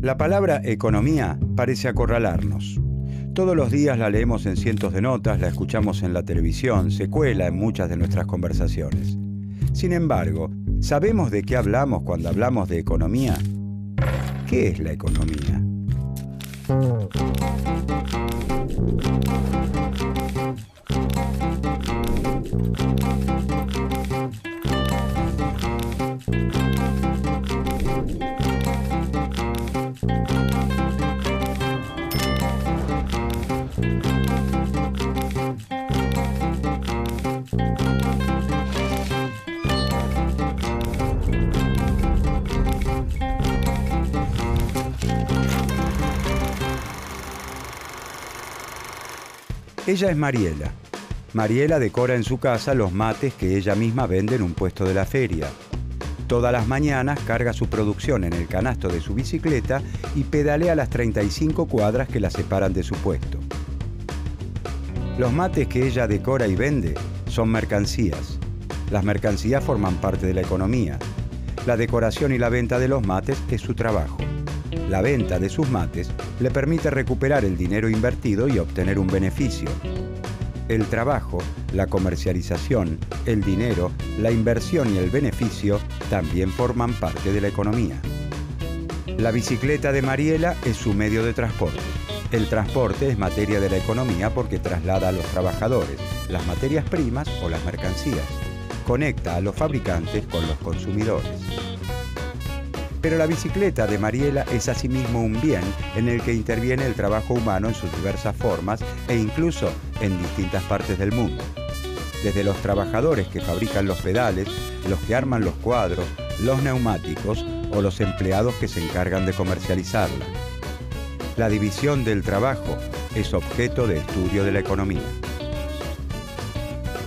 La palabra economía parece acorralarnos. Todos los días la leemos en cientos de notas, la escuchamos en la televisión, se cuela en muchas de nuestras conversaciones. Sin embargo, ¿sabemos de qué hablamos cuando hablamos de economía? ¿Qué es la economía? Ella es Mariela. Mariela decora en su casa los mates que ella misma vende en un puesto de la feria. Todas las mañanas carga su producción en el canasto de su bicicleta y pedalea las 35 cuadras que la separan de su puesto. Los mates que ella decora y vende son mercancías. Las mercancías forman parte de la economía. La decoración y la venta de los mates es su trabajo. La venta de sus mates le permite recuperar el dinero invertido y obtener un beneficio. El trabajo, la comercialización, el dinero, la inversión y el beneficio también forman parte de la economía. La bicicleta de Mariela es su medio de transporte. El transporte es materia de la economía porque traslada a los trabajadores las materias primas o las mercancías. Conecta a los fabricantes con los consumidores. Pero la bicicleta de Mariela es asimismo un bien en el que interviene el trabajo humano en sus diversas formas e incluso en distintas partes del mundo. Desde los trabajadores que fabrican los pedales, los que arman los cuadros, los neumáticos o los empleados que se encargan de comercializarla. La división del trabajo es objeto de estudio de la economía.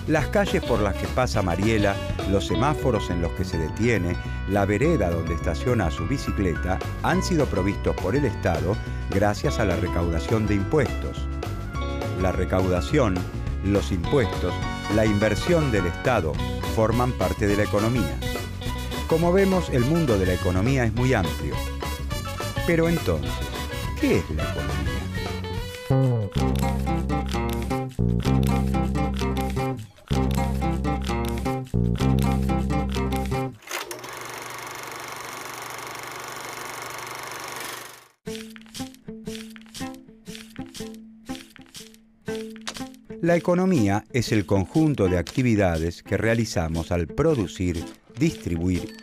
Las calles por las que pasa Mariela, los semáforos en los que se detiene, la vereda donde estaciona su bicicleta han sido provistos por el Estado gracias a la recaudación de impuestos. La recaudación, los impuestos, la inversión del Estado forman parte de la economía. Como vemos, el mundo de la economía es muy amplio. Pero entonces, ¿qué es la economía? La economía es el conjunto de actividades que realizamos al producir, distribuir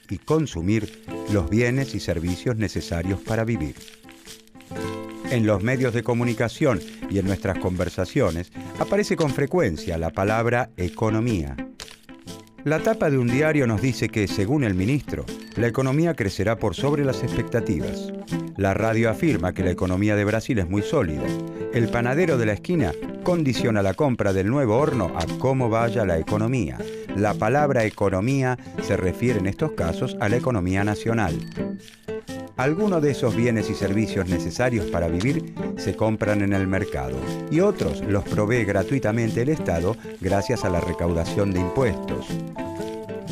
y consumir los bienes y servicios necesarios para vivir. En los medios de comunicación y en nuestras conversaciones aparece con frecuencia la palabra economía. La tapa de un diario nos dice que, según el ministro, la economía crecerá por sobre las expectativas. La radio afirma que la economía de Brasil es muy sólida. El panadero de la esquina condiciona la compra del nuevo horno a cómo vaya la economía. La palabra economía se refiere en estos casos a la economía nacional. Algunos de esos bienes y servicios necesarios para vivir se compran en el mercado y otros los provee gratuitamente el Estado gracias a la recaudación de impuestos.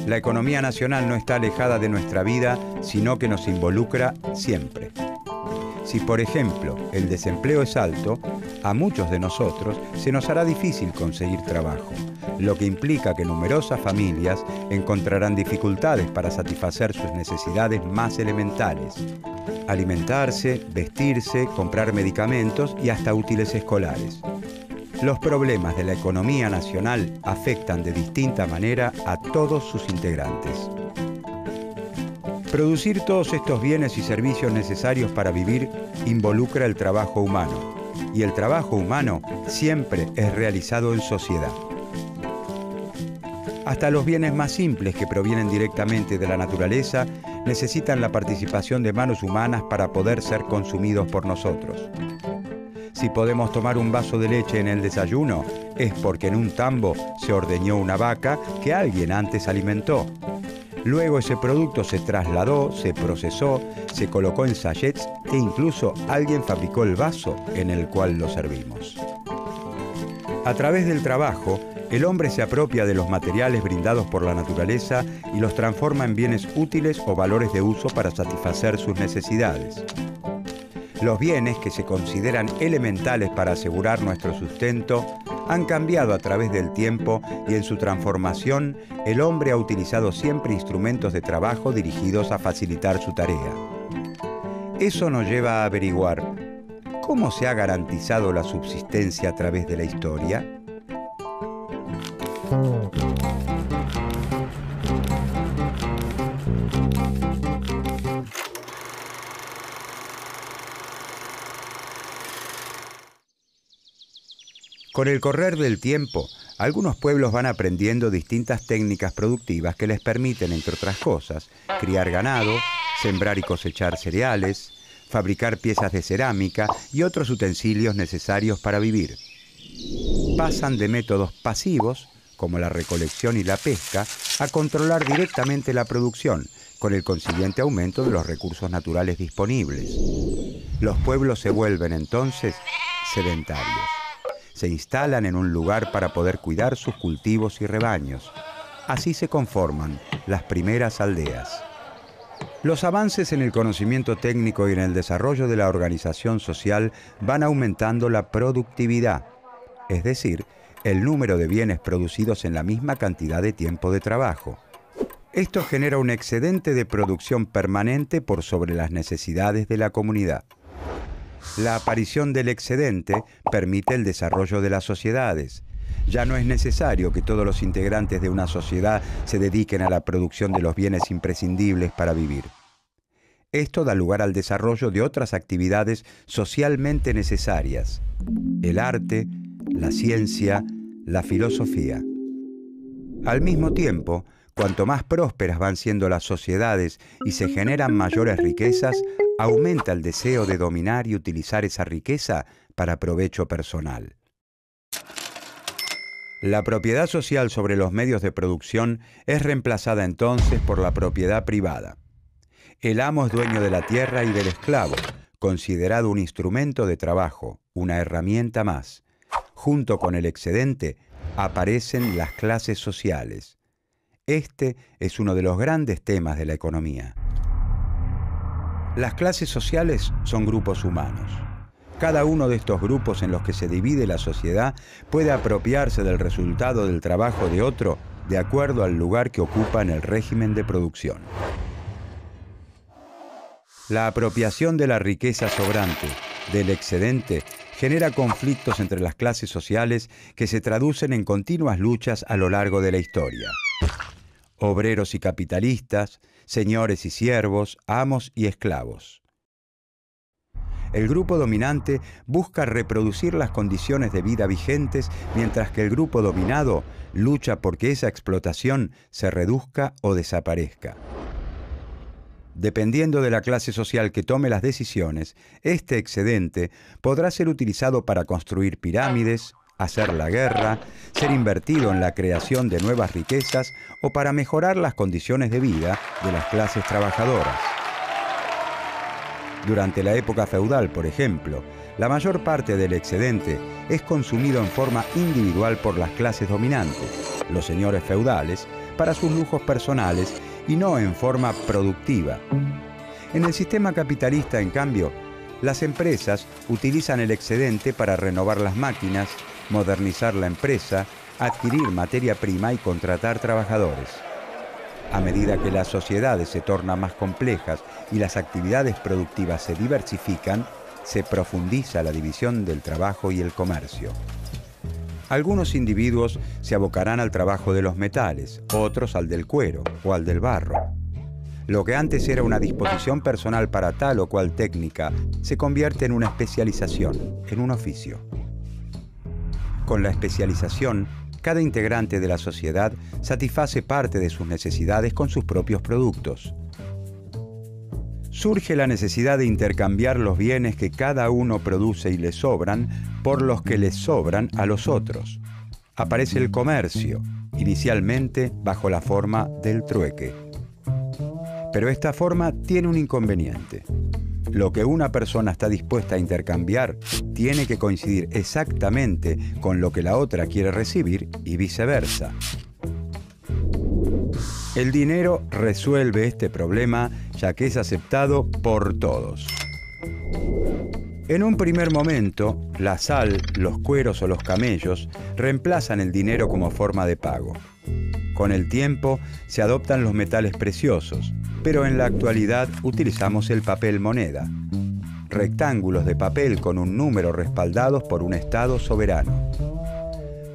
La economía nacional no está alejada de nuestra vida, sino que nos involucra siempre. Si, por ejemplo, el desempleo es alto, a muchos de nosotros se nos hará difícil conseguir trabajo, lo que implica que numerosas familias encontrarán dificultades para satisfacer sus necesidades más elementales: alimentarse, vestirse, comprar medicamentos y hasta útiles escolares. Los problemas de la economía nacional afectan de distinta manera a todos sus integrantes. Producir todos estos bienes y servicios necesarios para vivir involucra el trabajo humano, y el trabajo humano siempre es realizado en sociedad. Hasta los bienes más simples que provienen directamente de la naturaleza necesitan la participación de manos humanas para poder ser consumidos por nosotros. Si podemos tomar un vaso de leche en el desayuno, es porque en un tambo se ordeñó una vaca que alguien antes alimentó. Luego ese producto se trasladó, se procesó, se colocó en sachets e incluso alguien fabricó el vaso en el cual lo servimos. A través del trabajo, el hombre se apropia de los materiales brindados por la naturaleza y los transforma en bienes útiles o valores de uso para satisfacer sus necesidades. Los bienes que se consideran elementales para asegurar nuestro sustento han cambiado a través del tiempo y en su transformación el hombre ha utilizado siempre instrumentos de trabajo dirigidos a facilitar su tarea. Eso nos lleva a averiguar ¿cómo se ha garantizado la subsistencia a través de la historia? Con el correr del tiempo, algunos pueblos van aprendiendo distintas técnicas productivas que les permiten, entre otras cosas, criar ganado, sembrar y cosechar cereales, fabricar piezas de cerámica y otros utensilios necesarios para vivir. Pasan de métodos pasivos, como la recolección y la pesca, a controlar directamente la producción, con el consiguiente aumento de los recursos naturales disponibles. Los pueblos se vuelven entonces sedentarios. Se instalan en un lugar para poder cuidar sus cultivos y rebaños. Así se conforman las primeras aldeas. Los avances en el conocimiento técnico y en el desarrollo de la organización social van aumentando la productividad, es decir, el número de bienes producidos en la misma cantidad de tiempo de trabajo. Esto genera un excedente de producción permanente por sobre las necesidades de la comunidad. La aparición del excedente permite el desarrollo de las sociedades. Ya no es necesario que todos los integrantes de una sociedad se dediquen a la producción de los bienes imprescindibles para vivir. Esto da lugar al desarrollo de otras actividades socialmente necesarias: el arte, la ciencia, la filosofía. Al mismo tiempo, cuanto más prósperas van siendo las sociedades y se generan mayores riquezas, aumenta el deseo de dominar y utilizar esa riqueza para provecho personal. La propiedad social sobre los medios de producción es reemplazada entonces por la propiedad privada. El amo es dueño de la tierra y del esclavo, considerado un instrumento de trabajo, una herramienta más. Junto con el excedente aparecen las clases sociales. Este es uno de los grandes temas de la economía. Las clases sociales son grupos humanos. Cada uno de estos grupos en los que se divide la sociedad puede apropiarse del resultado del trabajo de otro de acuerdo al lugar que ocupa en el régimen de producción. La apropiación de la riqueza sobrante, del excedente, genera conflictos entre las clases sociales que se traducen en continuas luchas a lo largo de la historia. Obreros y capitalistas, señores y siervos, amos y esclavos. El grupo dominante busca reproducir las condiciones de vida vigentes, mientras que el grupo dominado lucha porque esa explotación se reduzca o desaparezca. Dependiendo de la clase social que tome las decisiones, este excedente podrá ser utilizado para construir pirámides, hacer la guerra, ser invertido en la creación de nuevas riquezas o para mejorar las condiciones de vida de las clases trabajadoras. Durante la época feudal, por ejemplo, la mayor parte del excedente es consumido en forma individual por las clases dominantes, los señores feudales, para sus lujos personales y no en forma productiva. En el sistema capitalista, en cambio, las empresas utilizan el excedente para renovar las máquinas, modernizar la empresa, adquirir materia prima y contratar trabajadores. A medida que las sociedades se tornan más complejas y las actividades productivas se diversifican, se profundiza la división del trabajo y el comercio. Algunos individuos se abocarán al trabajo de los metales, otros al del cuero o al del barro. Lo que antes era una disposición personal para tal o cual técnica se convierte en una especialización, en un oficio. Con la especialización, cada integrante de la sociedad satisface parte de sus necesidades con sus propios productos. Surge la necesidad de intercambiar los bienes que cada uno produce y le sobran por los que les sobran a los otros. Aparece el comercio, inicialmente bajo la forma del trueque. Pero esta forma tiene un inconveniente. Lo que una persona está dispuesta a intercambiar tiene que coincidir exactamente con lo que la otra quiere recibir y viceversa. El dinero resuelve este problema ya que es aceptado por todos. En un primer momento, la sal, los cueros o los camellos reemplazan el dinero como forma de pago. Con el tiempo se adoptan los metales preciosos, pero en la actualidad utilizamos el papel moneda. Rectángulos de papel con un número respaldados por un Estado soberano.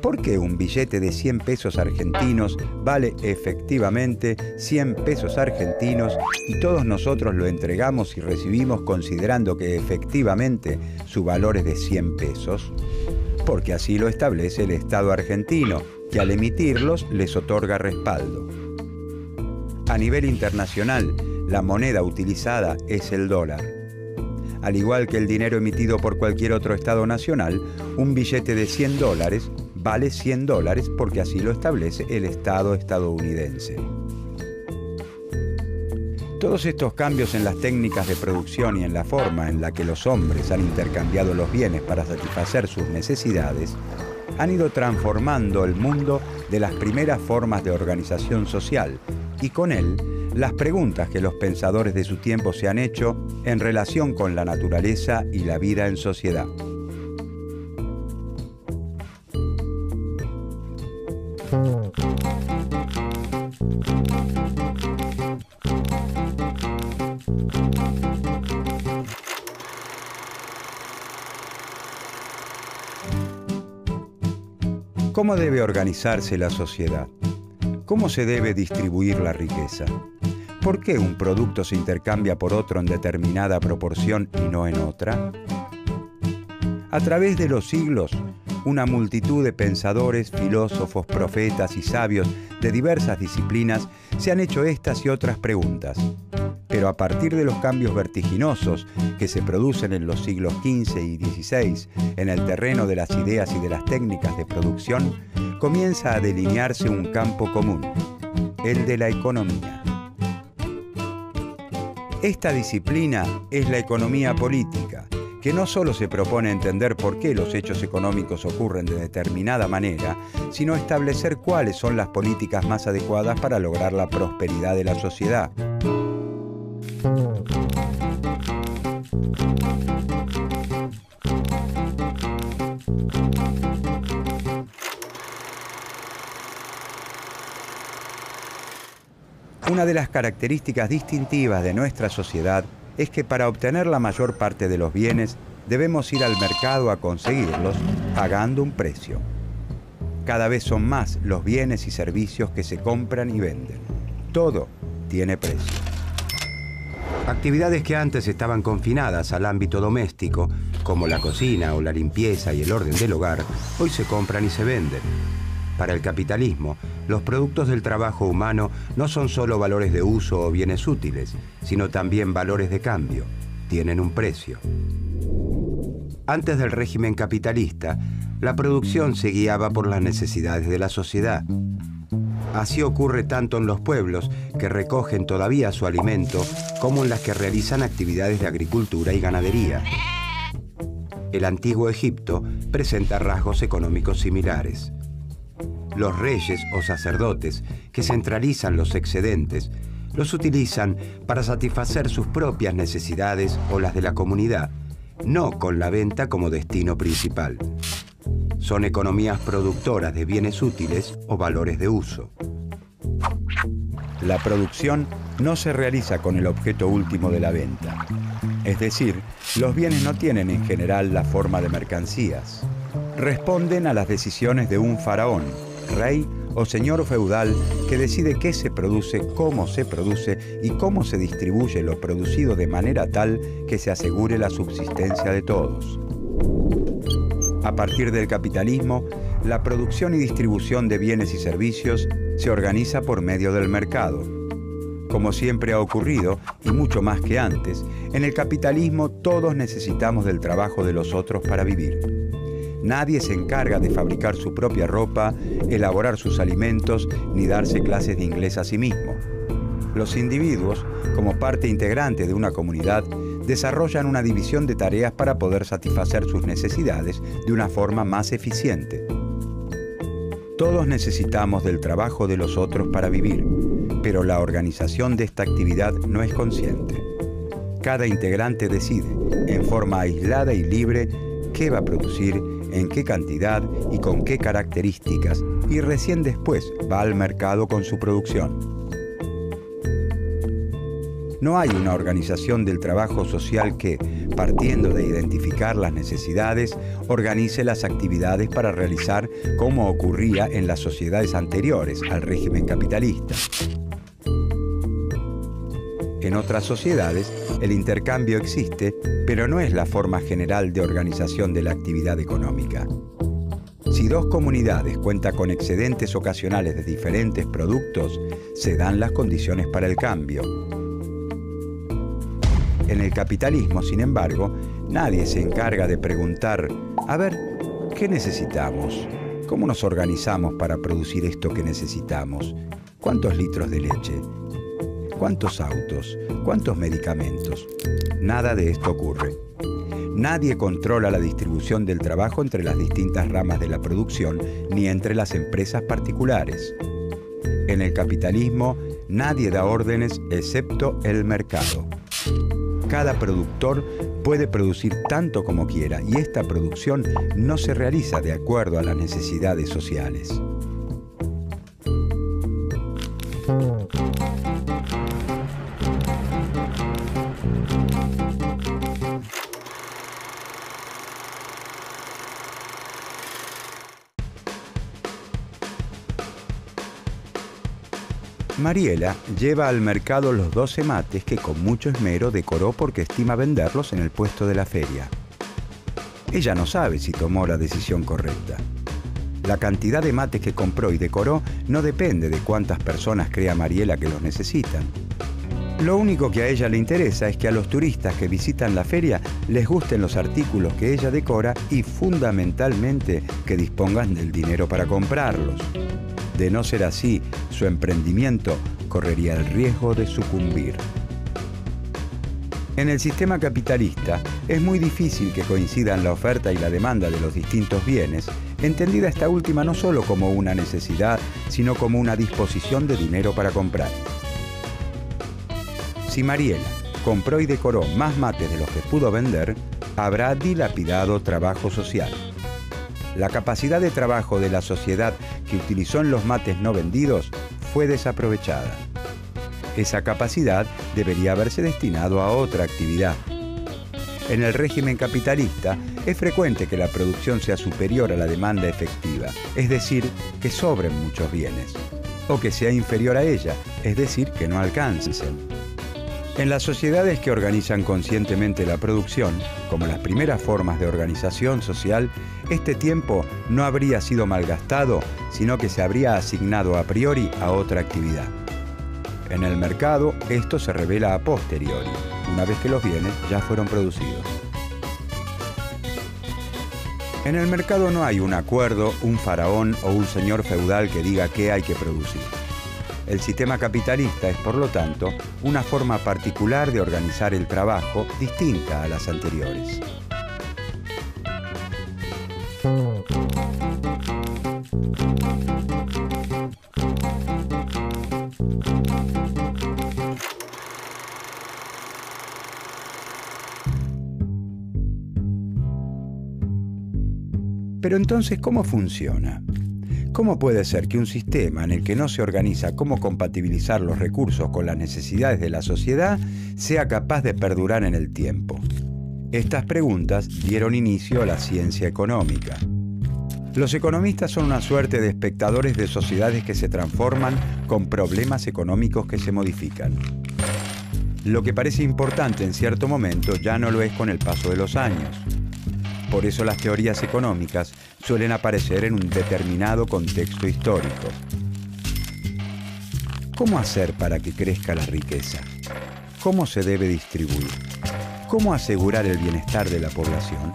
¿Por qué un billete de 100 pesos argentinos vale efectivamente 100 pesos argentinos y todos nosotros lo entregamos y recibimos considerando que efectivamente su valor es de 100 pesos? Porque así lo establece el Estado argentino, que al emitirlos les otorga respaldo. A nivel internacional, la moneda utilizada es el dólar. Al igual que el dinero emitido por cualquier otro Estado nacional, un billete de $100 vale $100 porque así lo establece el Estado estadounidense. Todos estos cambios en las técnicas de producción y en la forma en la que los hombres han intercambiado los bienes para satisfacer sus necesidades han ido transformando el mundo de las primeras formas de organización social y con él las preguntas que los pensadores de su tiempo se han hecho en relación con la naturaleza y la vida en sociedad. ¿Cómo debe organizarse la sociedad? ¿Cómo se debe distribuir la riqueza? ¿Por qué un producto se intercambia por otro en determinada proporción y no en otra? A través de los siglos, una multitud de pensadores, filósofos, profetas y sabios de diversas disciplinas se han hecho estas y otras preguntas. Pero a partir de los cambios vertiginosos que se producen en los siglos XV y XVI en el terreno de las ideas y de las técnicas de producción, comienza a delinearse un campo común, el de la economía. Esta disciplina es la economía política, que no solo se propone entender por qué los hechos económicos ocurren de determinada manera, sino establecer cuáles son las políticas más adecuadas para lograr la prosperidad de la sociedad. Una de las características distintivas de nuestra sociedad es que para obtener la mayor parte de los bienes debemos ir al mercado a conseguirlos pagando un precio. Cada vez son más los bienes y servicios que se compran y venden. Todo tiene precio. Actividades que antes estaban confinadas al ámbito doméstico, como la cocina o la limpieza y el orden del hogar, hoy se compran y se venden. Para el capitalismo, los productos del trabajo humano no son solo valores de uso o bienes útiles, sino también valores de cambio. Tienen un precio. Antes del régimen capitalista, la producción se guiaba por las necesidades de la sociedad. Así ocurre tanto en los pueblos, que recogen todavía su alimento, como en las que realizan actividades de agricultura y ganadería. El antiguo Egipto presenta rasgos económicos similares. Los reyes o sacerdotes que centralizan los excedentes los utilizan para satisfacer sus propias necesidades o las de la comunidad, no con la venta como destino principal. Son economías productoras de bienes útiles o valores de uso. La producción no se realiza con el objeto último de la venta. Es decir, los bienes no tienen en general la forma de mercancías. Responden a las decisiones de un faraón, rey o señor feudal que decide qué se produce, cómo se produce y cómo se distribuye lo producido de manera tal que se asegure la subsistencia de todos. A partir del capitalismo, la producción y distribución de bienes y servicios se organiza por medio del mercado. Como siempre ha ocurrido, y mucho más que antes, en el capitalismo todos necesitamos del trabajo de los otros para vivir. Nadie se encarga de fabricar su propia ropa, elaborar sus alimentos, ni darse clases de inglés a sí mismo. Los individuos, como parte integrante de una comunidad, desarrollan una división de tareas para poder satisfacer sus necesidades de una forma más eficiente. Todos necesitamos del trabajo de los otros para vivir, pero la organización de esta actividad no es consciente. Cada integrante decide, en forma aislada y libre, qué va a producir, en qué cantidad y con qué características, y recién después va al mercado con su producción. No hay una organización del trabajo social que, partiendo de identificar las necesidades, organice las actividades para realizar como ocurría en las sociedades anteriores al régimen capitalista. En otras sociedades, el intercambio existe, pero no es la forma general de organización de la actividad económica. Si dos comunidades cuentan con excedentes ocasionales de diferentes productos, se dan las condiciones para el cambio. En el capitalismo, sin embargo, nadie se encarga de preguntar, a ver, ¿qué necesitamos? ¿Cómo nos organizamos para producir esto que necesitamos? ¿Cuántos litros de leche? ¿Cuántos autos? ¿Cuántos medicamentos? Nada de esto ocurre. Nadie controla la distribución del trabajo entre las distintas ramas de la producción ni entre las empresas particulares. En el capitalismo, nadie da órdenes excepto el mercado. Cada productor puede producir tanto como quiera y esta producción no se realiza de acuerdo a las necesidades sociales. Mariela lleva al mercado los 12 mates que con mucho esmero decoró porque estima venderlos en el puesto de la feria. Ella no sabe si tomó la decisión correcta. La cantidad de mates que compró y decoró no depende de cuántas personas crea Mariela que los necesitan. Lo único que a ella le interesa es que a los turistas que visitan la feria les gusten los artículos que ella decora y fundamentalmente que dispongan del dinero para comprarlos. De no ser así, su emprendimiento correría el riesgo de sucumbir. En el sistema capitalista es muy difícil que coincidan la oferta y la demanda de los distintos bienes, entendida esta última no solo como una necesidad, sino como una disposición de dinero para comprar. Si Mariela compró y decoró más mates de los que pudo vender, habrá dilapidado trabajo social. La capacidad de trabajo de la sociedad que utilizó en los mates no vendidos fue desaprovechada. Esa capacidad debería haberse destinado a otra actividad. En el régimen capitalista es frecuente que la producción sea superior a la demanda efectiva, es decir, que sobren muchos bienes, o que sea inferior a ella, es decir, que no alcancen. En las sociedades que organizan conscientemente la producción, como las primeras formas de organización social, este tiempo no habría sido malgastado, sino que se habría asignado a priori a otra actividad. En el mercado, esto se revela a posteriori, una vez que los bienes ya fueron producidos. En el mercado no hay un acuerdo, un faraón o un señor feudal que diga qué hay que producir. El sistema capitalista es, por lo tanto, una forma particular de organizar el trabajo distinta a las anteriores. Pero entonces, ¿cómo funciona? ¿Cómo puede ser que un sistema en el que no se organiza cómo compatibilizar los recursos con las necesidades de la sociedad sea capaz de perdurar en el tiempo? Estas preguntas dieron inicio a la ciencia económica. Los economistas son una suerte de espectadores de sociedades que se transforman con problemas económicos que se modifican. Lo que parece importante en cierto momento ya no lo es con el paso de los años. Por eso las teorías económicas suelen aparecer en un determinado contexto histórico. ¿Cómo hacer para que crezca la riqueza? ¿Cómo se debe distribuir? ¿Cómo asegurar el bienestar de la población?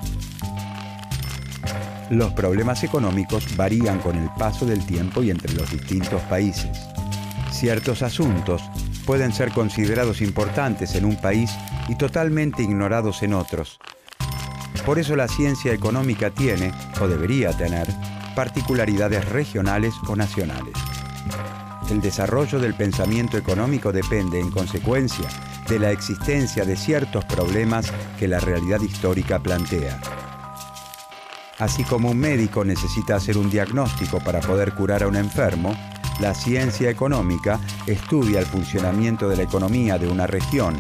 Los problemas económicos varían con el paso del tiempo y entre los distintos países. Ciertos asuntos pueden ser considerados importantes en un país y totalmente ignorados en otros. Por eso la ciencia económica tiene, o debería tener, particularidades regionales o nacionales. El desarrollo del pensamiento económico depende, en consecuencia, de la existencia de ciertos problemas que la realidad histórica plantea. Así como un médico necesita hacer un diagnóstico para poder curar a un enfermo, la ciencia económica estudia el funcionamiento de la economía de una región,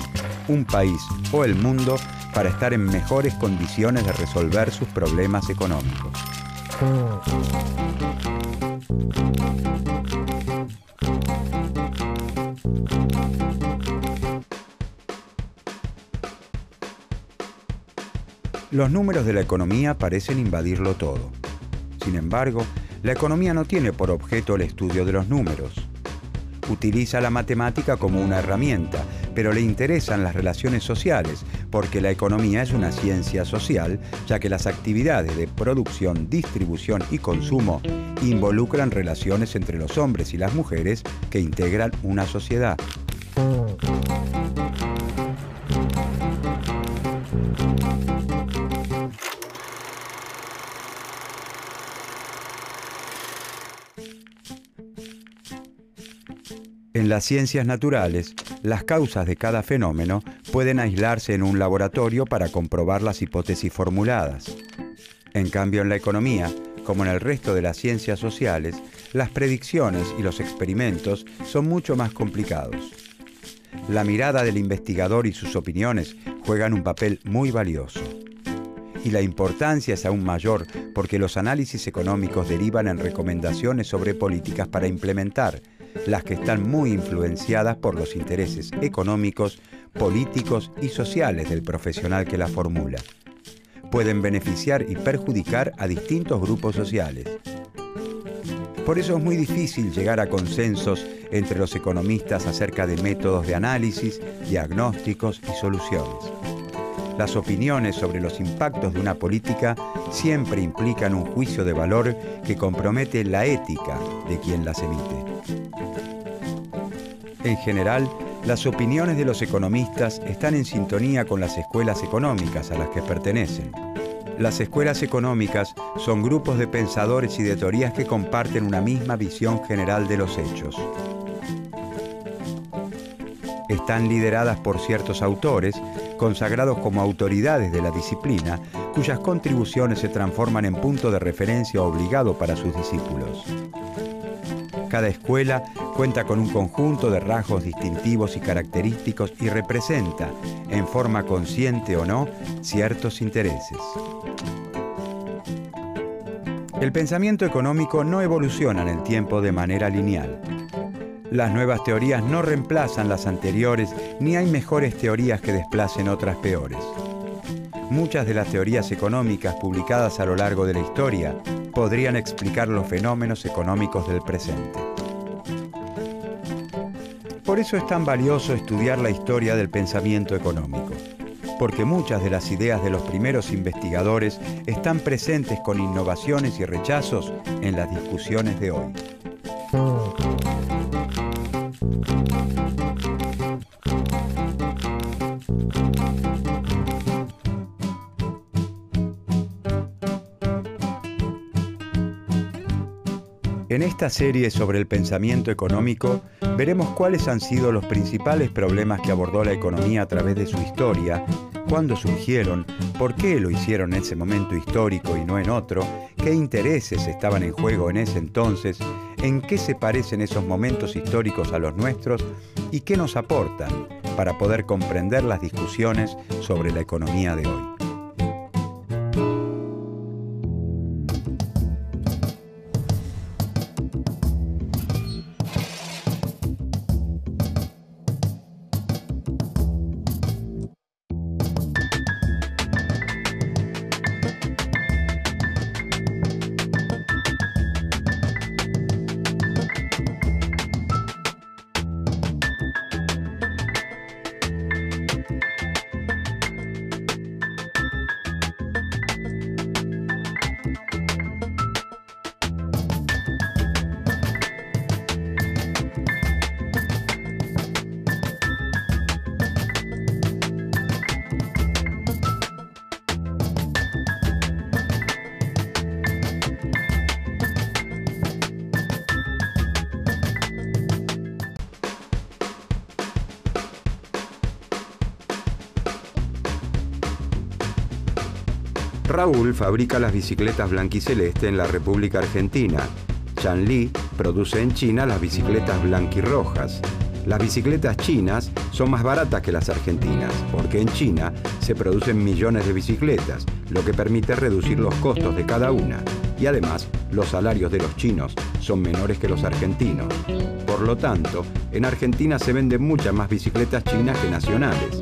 un país o el mundo para estar en mejores condiciones de resolver sus problemas económicos. Los números de la economía parecen invadirlo todo. Sin embargo, la economía no tiene por objeto el estudio de los números. Utiliza la matemática como una herramienta, pero le interesan las relaciones sociales, porque la economía es una ciencia social, ya que las actividades de producción, distribución y consumo involucran relaciones entre los hombres y las mujeres que integran una sociedad. En las ciencias naturales, las causas de cada fenómeno pueden aislarse en un laboratorio para comprobar las hipótesis formuladas. En cambio, en la economía, como en el resto de las ciencias sociales, las predicciones y los experimentos son mucho más complicados. La mirada del investigador y sus opiniones juegan un papel muy valioso. Y la importancia es aún mayor porque los análisis económicos derivan en recomendaciones sobre políticas para implementar, las que están muy influenciadas por los intereses económicos, políticos y sociales del profesional que la formula. Pueden beneficiar y perjudicar a distintos grupos sociales. Por eso es muy difícil llegar a consensos entre los economistas acerca de métodos de análisis, diagnósticos y soluciones. Las opiniones sobre los impactos de una política siempre implican un juicio de valor que compromete la ética de quien las emite. En general, las opiniones de los economistas están en sintonía con las escuelas económicas a las que pertenecen. Las escuelas económicas son grupos de pensadores y de teorías que comparten una misma visión general de los hechos. Están lideradas por ciertos autores, consagrados como autoridades de la disciplina, cuyas contribuciones se transforman en punto de referencia obligado para sus discípulos. Cada escuela cuenta con un conjunto de rasgos distintivos y característicos y representa, en forma consciente o no, ciertos intereses. El pensamiento económico no evoluciona en el tiempo de manera lineal. Las nuevas teorías no reemplazan las anteriores, ni hay mejores teorías que desplacen otras peores. Muchas de las teorías económicas publicadas a lo largo de la historia podrían explicar los fenómenos económicos del presente. Por eso es tan valioso estudiar la historia del pensamiento económico, porque muchas de las ideas de los primeros investigadores están presentes con innovaciones y rechazos en las discusiones de hoy. En esta serie sobre el pensamiento económico, veremos cuáles han sido los principales problemas que abordó la economía a través de su historia, cuándo surgieron, por qué lo hicieron en ese momento histórico y no en otro, qué intereses estaban en juego en ese entonces, en qué se parecen esos momentos históricos a los nuestros y qué nos aportan para poder comprender las discusiones sobre la economía de hoy. Raúl fabrica las bicicletas blanquiceleste en la República Argentina. Chanli produce en China las bicicletas blanquirrojas. Las bicicletas chinas son más baratas que las argentinas, porque en China se producen millones de bicicletas, lo que permite reducir los costos de cada una. Y además, los salarios de los chinos son menores que los argentinos. Por lo tanto, en Argentina se venden muchas más bicicletas chinas que nacionales.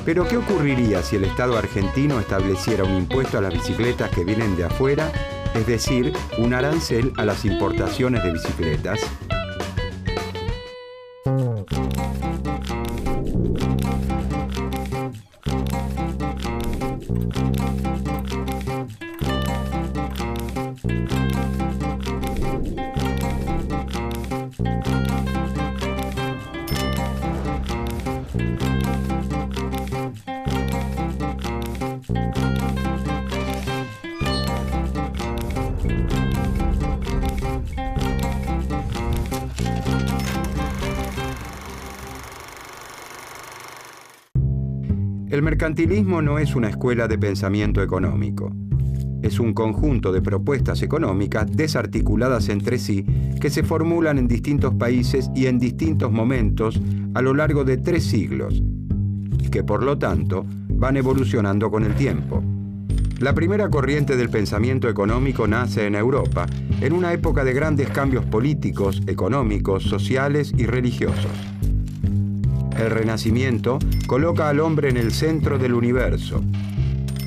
Pero, ¿qué ocurriría si el Estado argentino estableciera un impuesto a las bicicletas que vienen de afuera, es decir, un arancel a las importaciones de bicicletas? El mercantilismo no es una escuela de pensamiento económico. Es un conjunto de propuestas económicas desarticuladas entre sí que se formulan en distintos países y en distintos momentos a lo largo de 3 siglos, y que por lo tanto van evolucionando con el tiempo. La primera corriente del pensamiento económico nace en Europa, en una época de grandes cambios políticos, económicos, sociales y religiosos. El Renacimiento coloca al hombre en el centro del universo.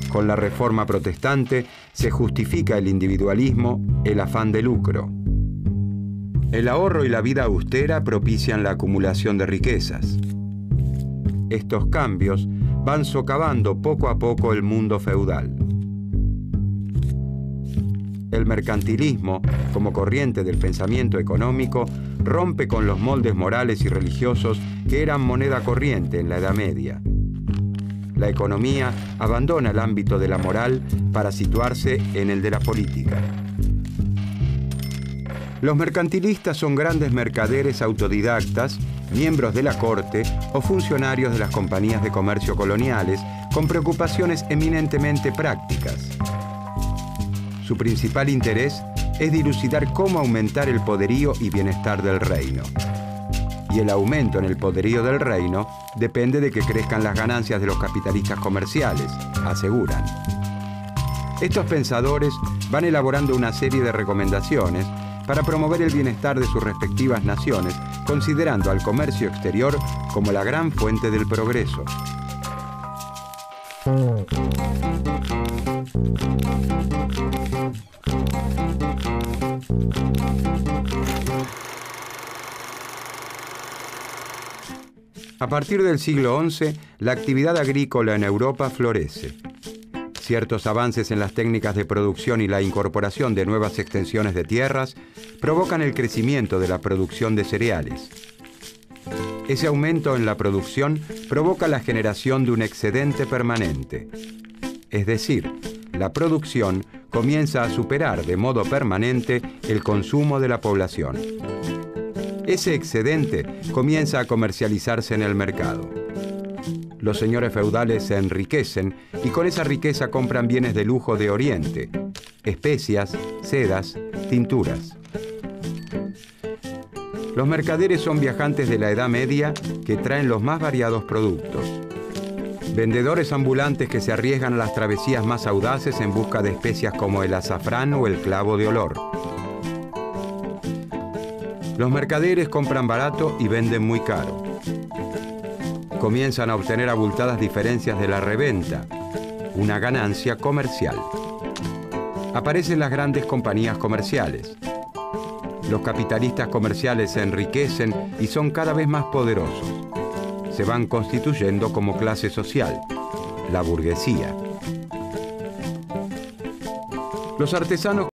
Con la Reforma Protestante se justifica el individualismo, el afán de lucro. El ahorro y la vida austera propician la acumulación de riquezas. Estos cambios van socavando poco a poco el mundo feudal. El mercantilismo, como corriente del pensamiento económico, rompe con los moldes morales y religiosos que eran moneda corriente en la Edad Media. La economía abandona el ámbito de la moral para situarse en el de la política. Los mercantilistas son grandes mercaderes autodidactas, miembros de la corte o funcionarios de las compañías de comercio coloniales con preocupaciones eminentemente prácticas. Su principal interés es dilucidar cómo aumentar el poderío y bienestar del reino. Y el aumento en el poderío del reino depende de que crezcan las ganancias de los capitalistas comerciales, aseguran. Estos pensadores van elaborando una serie de recomendaciones para promover el bienestar de sus respectivas naciones, considerando al comercio exterior como la gran fuente del progreso. A partir del siglo XI, la actividad agrícola en Europa florece. Ciertos avances en las técnicas de producción y la incorporación de nuevas extensiones de tierras provocan el crecimiento de la producción de cereales. Ese aumento en la producción provoca la generación de un excedente permanente. Es decir, la producción comienza a superar de modo permanente el consumo de la población. Ese excedente comienza a comercializarse en el mercado. Los señores feudales se enriquecen y con esa riqueza compran bienes de lujo de Oriente, especias, sedas, tinturas. Los mercaderes son viajantes de la Edad Media que traen los más variados productos. Vendedores ambulantes que se arriesgan a las travesías más audaces en busca de especias como el azafrán o el clavo de olor. Los mercaderes compran barato y venden muy caro. Comienzan a obtener abultadas diferencias de la reventa, una ganancia comercial. Aparecen las grandes compañías comerciales. Los capitalistas comerciales se enriquecen y son cada vez más poderosos. Se van constituyendo como clase social, la burguesía. Los artesanos